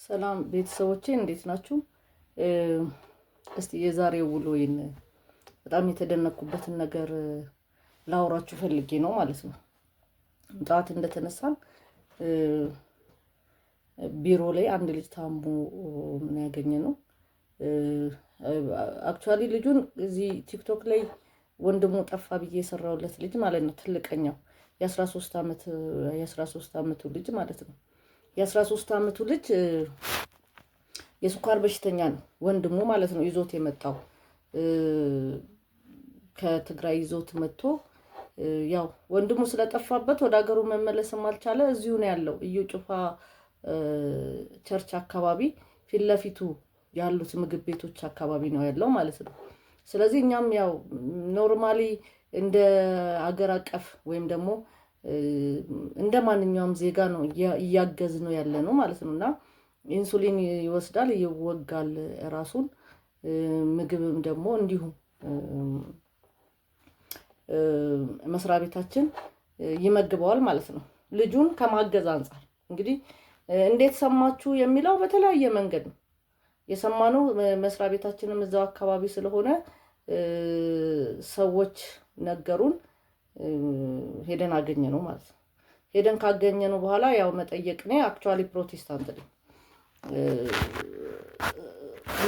ሰላም ቤተሰቦቼ እንዴት ናችሁ? እስቲ የዛሬው ውሎዬን በጣም የተደነቅኩበትን ነገር ላወራችሁ ፈልጌ ነው ማለት ነው። ጠዋት እንደተነሳን ቢሮ ላይ አንድ ልጅ ታሞ ምን ያገኘነው አክቹአሊ ልጁን እዚህ ቲክቶክ ላይ ወንድሙ ጠፋ ብዬ የሰራውለት ልጅ ማለት ነው። ትልቀኛው የ13 ዓመቱ ልጅ ማለት ነው። የ13 ዓመቱ ልጅ የስኳር በሽተኛ ነው ወንድሙ ማለት ነው። ይዞት የመጣው ከትግራይ ይዞት መጥቶ ያው ወንድሙ ስለጠፋበት ወደ ሀገሩ መመለስም አልቻለ። እዚሁ ነው ያለው እዩ ጩፋ ቸርች አካባቢ ፊት ለፊቱ ያሉት ምግብ ቤቶች አካባቢ ነው ያለው ማለት ነው። ስለዚህ እኛም ያው ኖርማሊ እንደ አገር አቀፍ ወይም ደግሞ እንደ ማንኛውም ዜጋ ነው እያገዝ ነው ያለ ነው ማለት ነውና ኢንሱሊን ይወስዳል፣ ይወጋል ራሱን። ምግብም ደግሞ እንዲሁ መስሪያ ቤታችን ይመግበዋል ማለት ነው። ልጁን ከማገዝ አንፃር እንግዲህ እንዴት ሰማችሁ የሚለው በተለያየ መንገድ ነው የሰማነው። መስሪያ ቤታችንም እዛው አካባቢ ስለሆነ ሰዎች ነገሩን፣ ሄደን አገኘነው ማለት ነው። ሄደን ካገኘነው በኋላ ያው መጠየቅ ነው። አክቹአሊ ፕሮቴስታንት ነኝ።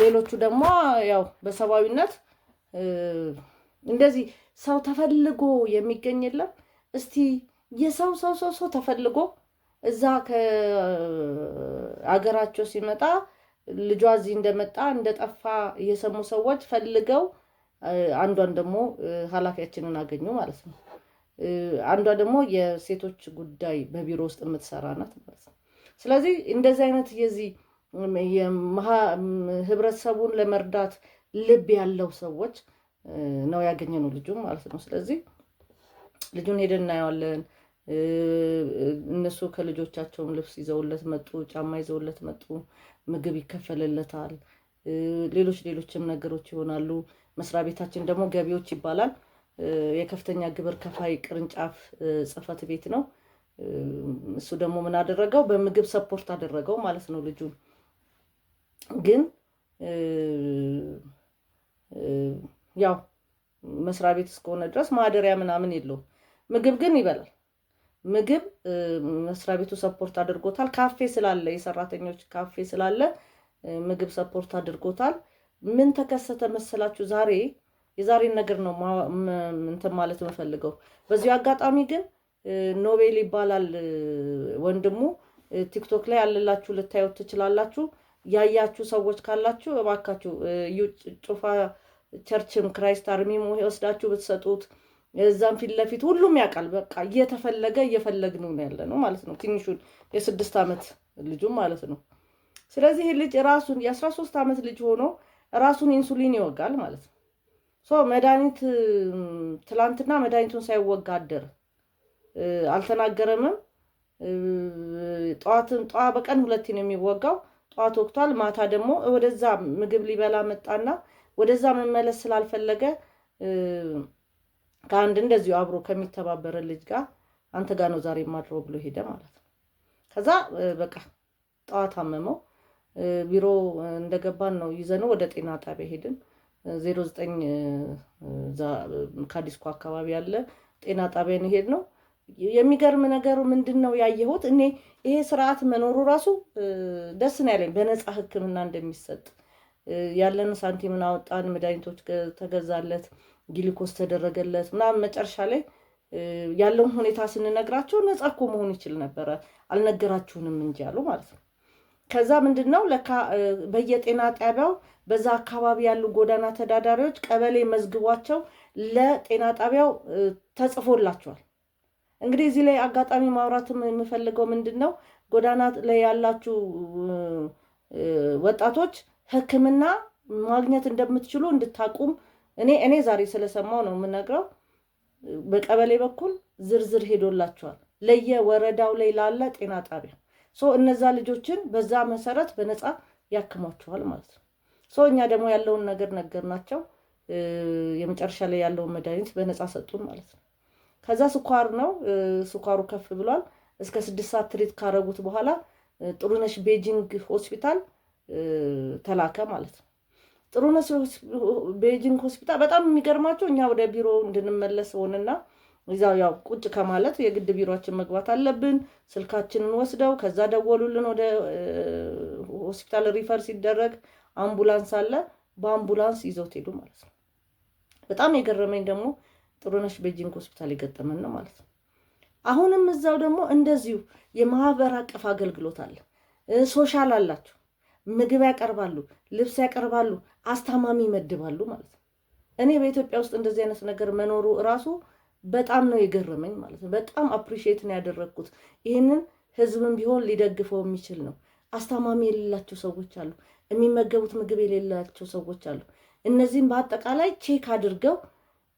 ሌሎቹ ደግሞ ያው በሰባዊነት እንደዚህ ሰው ተፈልጎ የሚገኝ የለም። እስቲ የሰው ሰው ሰው ሰው ተፈልጎ እዛ ከአገራቸው ሲመጣ ልጇ እዚህ እንደመጣ እንደጠፋ የሰሙ ሰዎች ፈልገው አንዷን ደግሞ ኃላፊያችንን አገኙ ማለት ነው። አንዷ ደግሞ የሴቶች ጉዳይ በቢሮ ውስጥ የምትሰራ ናት ማለት ነው። ስለዚህ እንደዚህ አይነት የዚህ ህብረተሰቡን ለመርዳት ልብ ያለው ሰዎች ነው ያገኘነው ልጁን ማለት ነው። ስለዚህ ልጁን ሄደን እናየዋለን። እነሱ ከልጆቻቸውም ልብስ ይዘውለት መጡ፣ ጫማ ይዘውለት መጡ፣ ምግብ ይከፈልለታል፣ ሌሎችም ነገሮች ይሆናሉ። መስሪያ ቤታችን ደግሞ ገቢዎች ይባላል። የከፍተኛ ግብር ከፋይ ቅርንጫፍ ጽህፈት ቤት ነው። እሱ ደግሞ ምን አደረገው? በምግብ ሰፖርት አደረገው ማለት ነው። ልጁን ግን ያው መስሪያ ቤት እስከሆነ ድረስ ማደሪያ ምናምን የለውም። ምግብ ግን ይበላል። ምግብ መስሪያ ቤቱ ሰፖርት አድርጎታል። ካፌ ስላለ የሰራተኞች ካፌ ስላለ ምግብ ሰፖርት አድርጎታል። ምን ተከሰተ መሰላችሁ? የዛሬን ነገር ነው እንትን ማለት የምፈልገው። በዚህ አጋጣሚ ግን ኖቤል ይባላል ወንድሙ። ቲክቶክ ላይ አለላችሁ፣ ልታዩት ትችላላችሁ። ያያችሁ ሰዎች ካላችሁ እባካችሁ እዩ ጩፋ ቸርችም ክራይስት አርሚም ወስዳችሁ ብትሰጡት፣ እዛም ፊት ለፊት ሁሉም ያውቃል። በቃ እየፈለግነው ነው ያለ ነው ማለት ነው። ትንሹን የ6 ዓመት ልጁም ማለት ነው። ስለዚህ ልጅ ራሱን የ13 ዓመት ልጅ ሆኖ ራሱን ኢንሱሊን ይወጋል ማለት ነው። መድኃኒት ትላንትና መድኃኒቱን ሳይወጋ አደረ። አልተናገረምም። በቀን 2 ነው የሚወጋው። ጠዋት ወቅቷል፣ ማታ ደግሞ ወደዛ ምግብ ሊበላ መጣና ወደዛ መመለስ ስላልፈለገ ከአንድ እንደዚሁ አብሮ ከሚተባበረ ልጅ ጋር አንተ ጋር ነው ዛሬ ማድረው ብሎ ሄደ ማለት ነው። ከዛ በቃ ጠዋት አመመው። ቢሮ እንደገባን ነው ይዘነው ወደ ጤና ጣቢያ ሄድን። 09 ካዲስኮ አካባቢ ያለ ጤና ጣቢያ ነው ሄድነው። የሚገርም ነገሩ ምንድነው ያየሁት እኔ ይሄ ስርዓት መኖሩ ራሱ ደስ ነው ያለኝ። በነፃ ሕክምና እንደሚሰጥ ያለን ሳንቲምን አወጣን፣ መድኃኒቶች ተገዛለት፣ ግሉኮስ ተደረገለት ምናምን። መጨረሻ ላይ ያለውን ሁኔታ ስንነግራቸው ነፃ እኮ መሆን ይችል ነበረ አልነገራችሁንም እንጂ አሉ ማለት ነው። ከዛ ምንድነው ለካ በየጤና ጣቢያው በዛ አካባቢ ያሉ ጎዳና ተዳዳሪዎች ቀበሌ መዝግቧቸው ለጤና ጣቢያው ተጽፎላቸዋል። እንግዲህ እዚህ ላይ አጋጣሚ ማውራትም የምፈልገው ምንድነው ጎዳና ላይ ያላችሁ ወጣቶች ሕክምና ማግኘት እንደምትችሉ እንድታቁም እኔ ዛሬ ስለሰማው ነው የምነግረው። በቀበሌ በኩል ዝርዝር ሄዶላቸዋል ለየወረዳው ላይ ላለ ጤና ጣቢያ። እነዛ ልጆችን በዛ መሰረት በነፃ ያክሟቸዋል ማለት ነው። እኛ ደግሞ ያለውን ነገር ነገርናቸው። የመጨረሻ ላይ ያለውን መድኃኒት በነፃ ሰጡን ማለት ነው። ከዛ ስኳሩ ከፍ ብሏል። እስከ 6 ሰዓት ትሪት ካረጉት በኋላ ጥሩነሽ ቤጂንግ ሆስፒታል ተላከ ማለት ነው። ጥሩነሽ ቤጂንግ ሆስፒታል በጣም የሚገርማቸው እኛ ወደ ቢሮ እንድንመለስ ሆነና እዛው ያው ቁጭ ከማለት የግድ ቢሮአችን መግባት አለብን። ስልካችንን ወስደው ከዛ ደወሉልን። ወደ ሆስፒታል ሪፈር ሲደረግ አምቡላንስ አለ። በአምቡላንስ ይዘውት ሄዱ ማለት ነው። በጣም የገረመኝ ደግሞ ጥሩነሽ ቤጂንግ ሆስፒታል የገጠመን ነው ማለት ነው። አሁንም እዛው ደግሞ እንደዚሁ የማህበር አቀፍ አገልግሎት አለ። ሶሻል አላቸው። ምግብ ያቀርባሉ፣ ልብስ ያቀርባሉ፣ አስታማሚ ይመድባሉ ማለት ነው። እኔ በኢትዮጵያ ውስጥ እንደዚህ አይነት ነገር መኖሩ እራሱ በጣም ነው የገረመኝ ማለት ነው። በጣም አፕሪሺየት ነው ያደረግኩት። ይህንን ህዝብም ቢሆን ሊደግፈው የሚችል ነው። አስታማሚ የሌላቸው ሰዎች አሉ፣ የሚመገቡት ምግብ የሌላቸው ሰዎች አሉ። እነዚህም በአጠቃላይ ቼክ አድርገው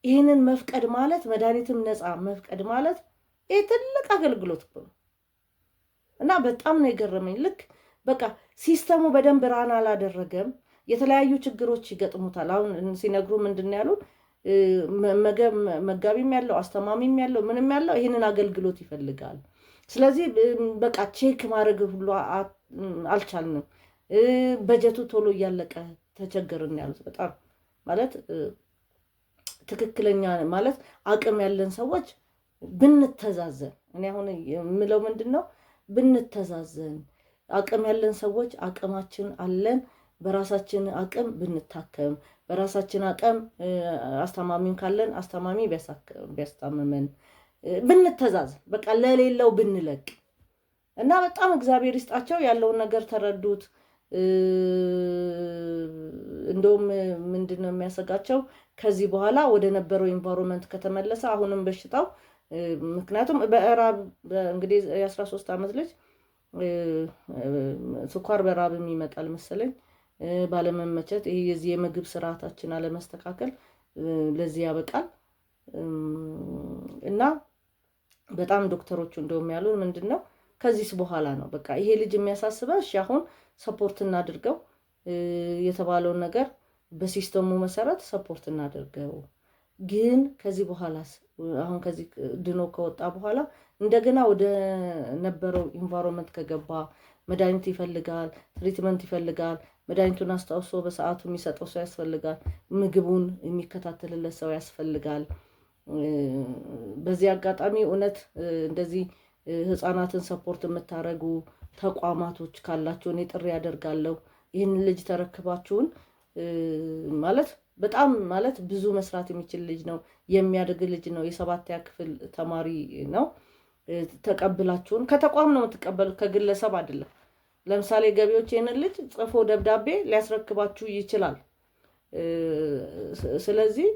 ይህንን መፍቀድ ማለት መድኃኒትም ነፃ መፍቀድ ማለት ይህ ትልቅ አገልግሎት ነው እና በጣም ነው የገረመኝ። ልክ በቃ ሲስተሙ በደንብ ራን አላደረገም። የተለያዩ ችግሮች ይገጥሙታል። አሁን ሲነግሩ ምንድን ነው ያሉት? መጋቢም ያለው አስተማሚም ያለው ምንም ያለው ይህንን አገልግሎት ይፈልጋል። ስለዚህ በቃ ቼክ ማድረግ ሁሉ አልቻልንም። በጀቱ ቶሎ እያለቀ ተቸገርን ያሉት። በጣም ማለት ትክክለኛ ማለት አቅም ያለን ሰዎች ብንተዛዘን፣ እኔ አሁን የምለው ምንድን ነው ብንተዛዘን፣ አቅም ያለን ሰዎች አቅማችን አለን፣ በራሳችን አቅም ብንታከም፣ በራሳችን አቅም አስተማሚም ካለን አስተማሚ ቢያስታምመን፣ ብንተዛዘን፣ በቃ ለሌለው ብንለቅ እና በጣም እግዚአብሔር ይስጣቸው ያለውን ነገር ተረዱት። እንደውም ምንድን ነው የሚያሰጋቸው ከዚህ በኋላ ወደ ነበረው ኢንቫይሮንመንት ከተመለሰ አሁንም በሽታው ምክንያቱም በራብ እንግዲህ የ13 ዓመት ልጅ ስኳር በራብም ይመጣል መሰለኝ ባለመመቸት፣ ይሄ የዚህ የምግብ ስርዓታችን አለመስተካከል ለዚህ ያበቃል እና በጣም ዶክተሮቹ እንደውም ያሉን ምንድነው ከዚህስ በኋላ ነው በቃ ይሄ ልጅ የሚያሳስበው። እሺ አሁን ሰፖርት እናድርገው የተባለውን ነገር በሲስተሙ መሰረት ሰፖርት እናድርገው፣ ግን ከዚህ በኋላስ አሁን ከዚህ ድኖ ከወጣ በኋላ እንደገና ወደ ነበረው ኢንቫይሮንመንት ከገባ መድኃኒት ይፈልጋል፣ ትሪትመንት ይፈልጋል። መድኃኒቱን አስታውሶ በሰዓቱ የሚሰጠው ሰው ያስፈልጋል። ምግቡን የሚከታተልለት ሰው ያስፈልጋል። በዚህ አጋጣሚ እውነት እንደዚህ ህፃናትን ሰፖርት የምታደርጉ ተቋማቶች ካላችሁ እኔ ጥሪ ያደርጋለሁ። ይህንን ልጅ ተረክባችሁን ማለት በጣም ማለት ብዙ መስራት የሚችል ልጅ ነው፣ የሚያድግ ልጅ ነው፣ የ7ኛ ክፍል ተማሪ ነው። ተቀብላችሁን ከተቋም ነው የምትቀበሉት፣ ከግለሰብ አይደለም። ለምሳሌ ገቢዎች ይህንን ልጅ ጽፎ ደብዳቤ ሊያስረክባችሁ ይችላል። ስለዚህ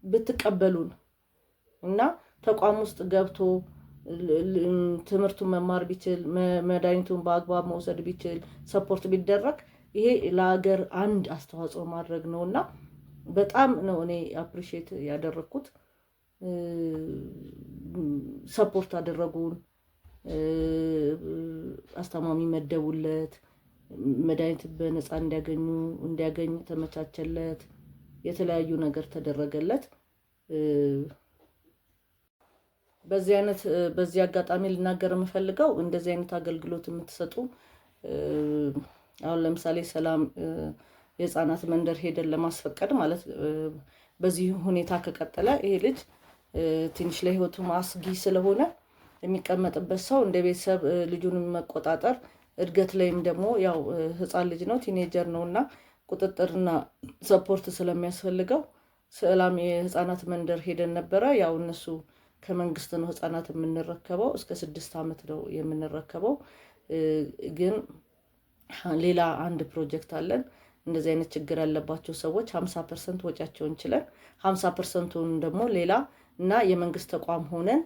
ብትቀበሉን እና ተቋም ውስጥ ገብቶ ትምህርቱን መማር ቢችል፣ መድኃኒቱን በአግባብ መውሰድ ቢችል፣ ሰፖርት ቢደረግ ይሄ ለሀገር አንድ አስተዋጽኦ ማድረግ ነው እና በጣም ነው እኔ አፕሪሺየት ያደረግኩት። ሰፖርት አደረጉን፣ አስተማሚ መደቡለት፣ መድኃኒት በነፃ እንዲያገኝ ተመቻቸለት፣ የተለያዩ ነገር ተደረገለት። በዚህ አጋጣሚ ልናገር የምፈልገው እንደዚህ አይነት አገልግሎት የምትሰጡ አሁን ለምሳሌ ሰላም የህፃናት መንደር ሄደን ለማስፈቀድ ማለት በዚህ ሁኔታ ከቀጠለ ይሄ ልጅ ትንሽ ለህይወቱ አስጊ ስለሆነ የሚቀመጥበት ሰው እንደ ቤተሰብ ልጁን መቆጣጠር፣ እድገት ላይም ደግሞ ያው ህፃን ልጅ ነው ቲኔጀር ነውና ቁጥጥርና ሰፖርት ስለሚያስፈልገው ሰላም የህፃናት መንደር ሄደን ነበረ። ያው እነሱ ከመንግስት ነው ህፃናት የምንረከበው፣ እስከ 6 ዓመት ነው የምንረከበው። ግን ሌላ አንድ ፕሮጀክት አለን። እንደዚህ አይነት ችግር ያለባቸው ሰዎች 50% ወጪያቸውን ችለን 50%ቱን ደግሞ ሌላ እና የመንግስት ተቋም ሆነን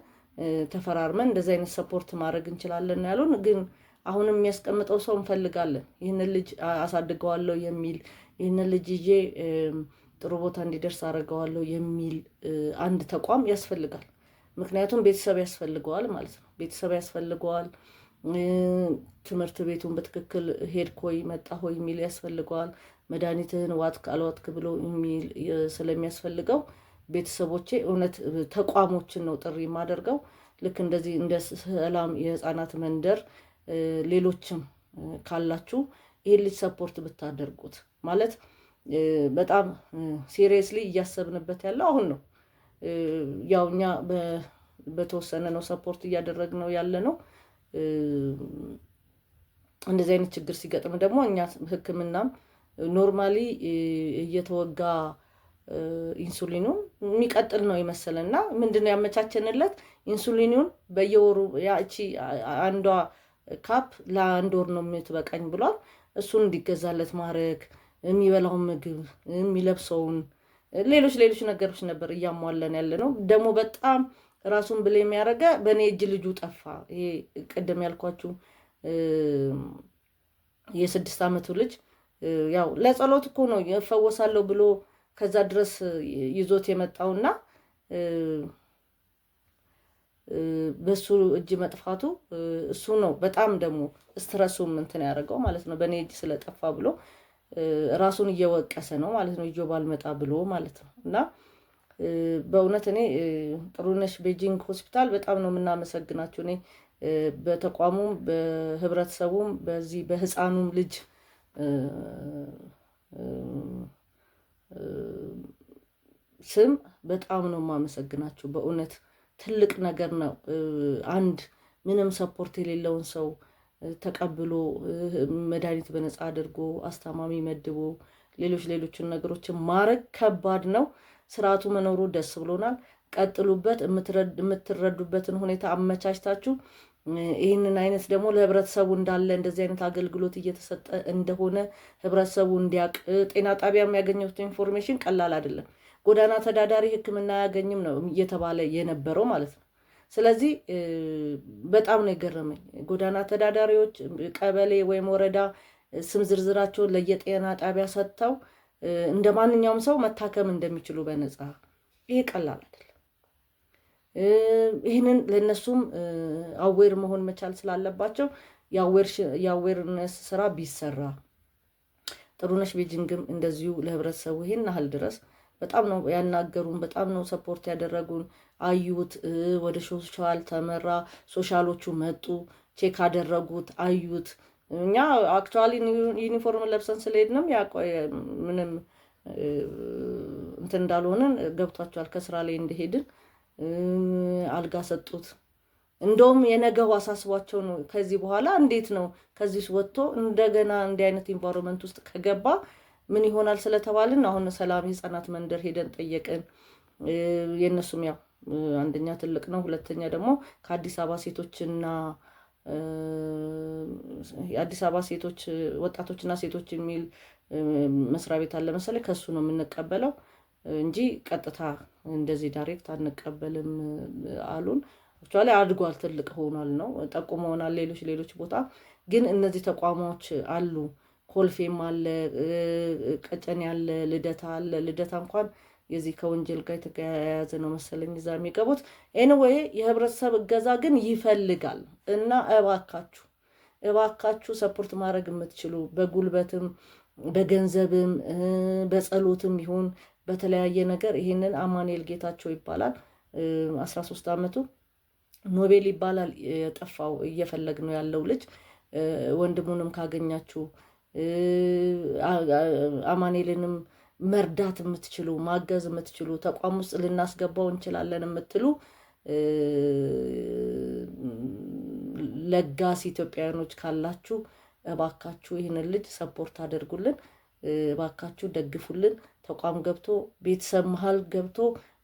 ተፈራርመን እንደዚህ አይነት ሰፖርት ማድረግ እንችላለን ያሉን። ግን አሁንም የሚያስቀምጠው ሰው እንፈልጋለን። ይህንን ልጅ አሳድገዋለሁ የሚል ይህንን ልጅ ይዤ ጥሩ ቦታ እንዲደርስ አደርገዋለሁ የሚል አንድ ተቋም ያስፈልጋል። ምክንያቱም ቤተሰብ ያስፈልገዋል ማለት ነው። ቤተሰብ ያስፈልገዋል። ትምህርት ቤቱን በትክክል ሄድክ ወይ መጣ ሆይ የሚል ያስፈልገዋል። መድኃኒትህን ዋጥክ አልዋጥክ ብሎ የሚል ስለሚያስፈልገው ቤተሰቦቼ እውነት ተቋሞችን ነው ጥሪ የማደርገው። ልክ እንደዚህ እንደ ሰላም የህፃናት መንደር ሌሎችም ካላችሁ ይሄን ልጅ ሰፖርት ብታደርጉት ማለት በጣም ሲሪየስሊ እያሰብንበት ያለው አሁን ነው። ያው እኛ በተወሰነ ነው ሰፖርት እያደረግነው ያለ ነው። እንደዚህ አይነት ችግር ሲገጥም ደግሞ እኛ ሕክምናም ኖርማሊ እየተወጋ ኢንሱሊኑን የሚቀጥል ነው የመሰለና ምንድነው ያመቻቸንለት ኢንሱሊኑን በየወሩ ያቺ አንዷ ካፕ ለአንድ ወር ነው የምትበቃኝ ብሏል። እሱን እንዲገዛለት ማድረግ የሚበላውን ምግብ የሚለብሰውን ሌሎች ነገሮች ነበር እያሟለን ያለ ነው። ደግሞ በጣም ራሱን ብለ የሚያደርገ በእኔ እጅ ልጁ ጠፋ። ይሄ ቀደም ያልኳችሁ የ6 ዓመቱ ልጅ ያው ለጸሎት እኮ ነው ይፈወሳለሁ ብሎ ከዛ ድረስ ይዞት የመጣውና በሱ እጅ መጥፋቱ እሱ ነው በጣም ደግሞ ስትረሱም እንትን ያደርገው ማለት ነው። በእኔ እጅ ስለጠፋ ብሎ ራሱን እየወቀሰ ነው ማለት ነው። ይጆ ባልመጣ ብሎ ማለት ነው። እና በእውነት እኔ ጥሩነሽ ቤጂንግ ሆስፒታል በጣም ነው የምናመሰግናቸው። እኔ በተቋሙም በህብረተሰቡም በዚህ በህፃኑም ልጅ ስም በጣም ነው የማመሰግናቸው። በእውነት ትልቅ ነገር ነው። አንድ ምንም ሰፖርት የሌለውን ሰው ተቀብሎ መድኃኒት በነፃ አድርጎ አስታማሚ መድቦ ሌሎችን ነገሮችን ማድረግ ከባድ ነው። ስርዓቱ መኖሩ ደስ ብሎናል። ቀጥሉበት። የምትረዱበትን ሁኔታ አመቻችታችሁ ይህንን አይነት ደግሞ ለህብረተሰቡ እንዳለ እንደዚህ አይነት አገልግሎት እየተሰጠ እንደሆነ ህብረተሰቡ እንዲያውቅ ጤና ጣቢያ የሚያገኘው ኢንፎርሜሽን ቀላል አይደለም። ጎዳና ተዳዳሪ ሕክምና አያገኝም ነው እየተባለ የነበረው ማለት ነው። ስለዚህ በጣም ነው የገረመኝ። ጎዳና ተዳዳሪዎች ቀበሌ ወይም ወረዳ ስም ዝርዝራቸውን ለየጤና ጣቢያ ሰጥተው እንደ ማንኛውም ሰው መታከም እንደሚችሉ በነፃ ይሄ ቀላል አይደለም። ይህንን ለነሱም አዌር መሆን መቻል ስላለባቸው የአዌርነስ ስራ ቢሰራ ጥሩነሽ ቤጂንግም እንደዚሁ ለህብረተሰቡ ይሄን ያህል ድረስ በጣም ነው ያናገሩን፣ በጣም ነው ሰፖርት ያደረጉን። አዩት፣ ወደ ሶሻል ተመራ፣ ሶሻሎቹ መጡ፣ ቼክ አደረጉት፣ አዩት። እኛ አክቹዋሊ ዩኒፎርም ለብሰን ስለሄድንም ምንም እንትን እንዳልሆነን ገብቷቸዋል። ከስራ ላይ እንደሄድን አልጋ ሰጡት። እንደውም የነገው አሳስቧቸው ነው። ከዚህ በኋላ እንዴት ነው ከዚህ ወጥቶ እንደገና እንዲህ አይነት ኢንቫይሮንመንት ውስጥ ከገባ ምን ይሆናል ስለተባልን አሁን ሰላም የህፃናት መንደር ሄደን ጠየቅን። የእነሱም ያው አንደኛ ትልቅ ነው፣ ሁለተኛ ደግሞ ከአዲስ አበባ ሴቶችና የአዲስ አበባ ሴቶች ወጣቶችና ሴቶች የሚል መስሪያ ቤት አለ መሰለኝ። ከሱ ነው የምንቀበለው እንጂ ቀጥታ እንደዚህ ዳይሬክት አንቀበልም አሉን። አክቹዋሊ አድጓል፣ ትልቅ ሆኗል ነው ጠቁመውናል። ሌሎች ቦታ ግን እነዚህ ተቋሞች አሉ። ኮልፌም አለ፣ ቀጨኔ አለ፣ ልደታ አለ። ልደታ እንኳን የዚህ ከወንጀል ጋር የተያያዘ ነው መሰለኝ እዛ የሚገቡት። ኤኒዌይ የህብረተሰብ እገዛ ግን ይፈልጋል እና እባካችሁ ሰፖርት ማድረግ የምትችሉ በጉልበትም በገንዘብም በጸሎትም ይሁን በተለያየ ነገር ይህንን አማኑኤል ጌታቸው ይባላል። 13 ዓመቱ ኖቤል ይባላል። የጠፋው እየፈለግ ነው ያለው ልጅ። ወንድሙንም ካገኛችሁ አማኑኤልንም መርዳት የምትችሉ ማገዝ የምትችሉ ተቋም ውስጥ ልናስገባው እንችላለን የምትሉ ለጋስ ኢትዮጵያውያኖች ካላችሁ እባካችሁ ይህንን ልጅ ሰፖርት አድርጉልን፣ እባካችሁ ደግፉልን። ተቋም ገብቶ ቤተሰብ መሀል ገብቶ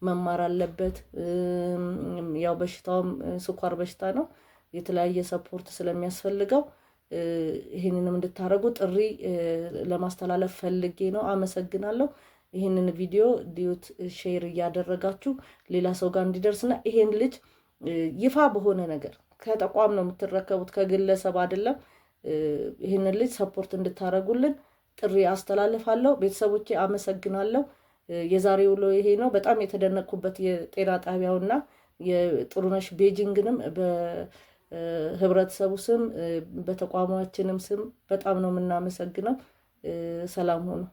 መማር አለበት። ያው በሽታውም ስኳር በሽታ ነው፣ የተለያየ ሰፖርት ስለሚያስፈልገው ይህንንም እንድታደርጉ ጥሪ ለማስተላለፍ ፈልጌ ነው። አመሰግናለሁ። ይህንን ቪዲዮ ዲዩት ሼር እያደረጋችሁ ሌላ ሰው ጋር እንዲደርስና ይሄን ልጅ ይፋ በሆነ ነገር ከተቋም ነው የምትረከቡት፣ ከግለሰብ አይደለም። ይህንን ልጅ ሰፖርት እንድታደርጉልን ጥሪ አስተላልፋለሁ። ቤተሰቦቼ አመሰግናለሁ። የዛሬው ውሎ ይሄ ነው። በጣም የተደነቅኩበት የጤና ጣቢያውና የጥሩነሽ ቤጂንግንም በህብረተሰቡ ስም በተቋማችንም ስም በጣም ነው የምናመሰግነው። ሰላም ሆኖ